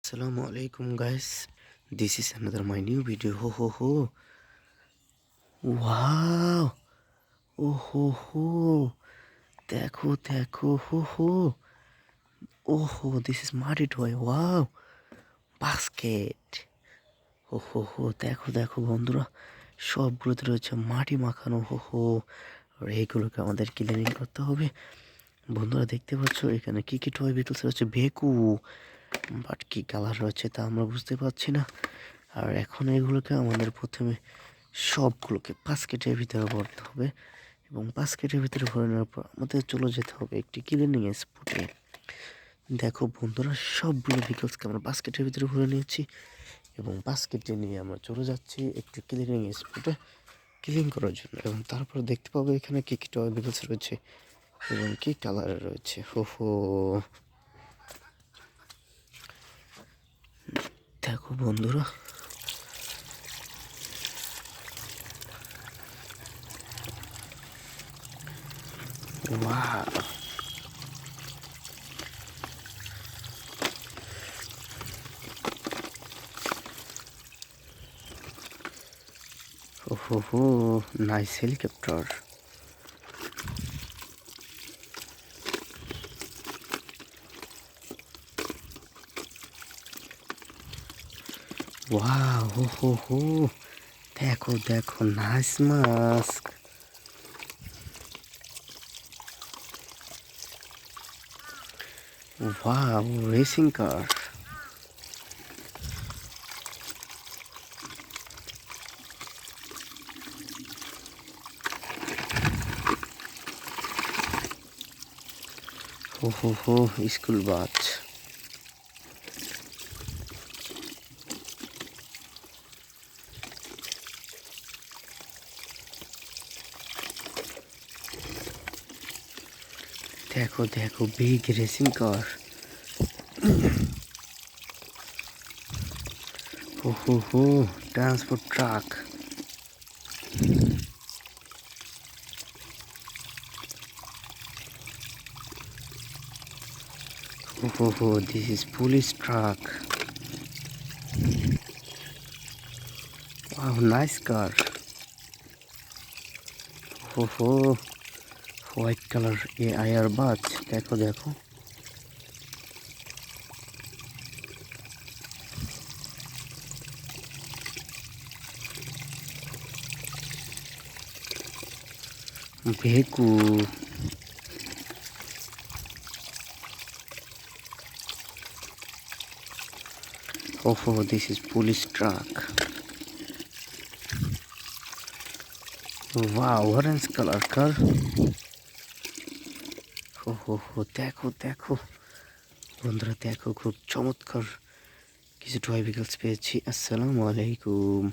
Assalamu alaikum guys. This is another my new video. Ho ho ho. Wow. Oh ho ho. দেখো দেখো ho ho. Oh ho, this is muddy toy. Wow. Basket. Ho ho ho. দেখো দেখো বন্ধুরা, সবগুলোতে রয়েছে মাটি মাখানো। হো হো। আর এইগুলোকে আমাদের ক্লিনিং করতে হবে। বন্ধুরা দেখতে পাচ্ছ এখানে কি কি টয় ভিতরে রয়েছে? ভেকু, বাট কি কালার রয়েছে তা আমরা বুঝতে পারছি না। আর এখন এগুলোকে আমাদের প্রথমে সবগুলোকে বাস্কেটের ভিতরে ভরতে হবে এবং বাস্কেটের ভিতরে ভরে নেওয়ার পর আমাদের চলে যেতে হবে একটি ক্লিনিং স্পটে। দেখো বন্ধুরা, সবগুলো ভেহিকলসকে আমরা বাস্কেটের ভিতরে ভরে নিয়েছি এবং বাস্কেটে নিয়ে আমরা চলে যাচ্ছি একটি ক্লিনিং স্পটে ক্লিন করার জন্য। এবং তারপর দেখতে পাবো এখানে কি কি টয় ভেহিকলস রয়েছে এবং কি কালারে রয়েছে। হো হো, দেখো বন্ধুরা, wow, oh, nice helicopter. Wow, দেখো দেখো, nice mask. Wow, racing car. School bus. দেখো দেখো, big racing car. Transport truck. This is police truck. Wow, nice car. White color air bus. দেখো দেখো, ভেকু। This is police truck. Wow, orange color car. দেখো দেখো বন্ধুরা, দেখো খুব চমৎকার কিছু টয় ভেহিকলস পেয়েছি। আসসালামু আলাইকুম।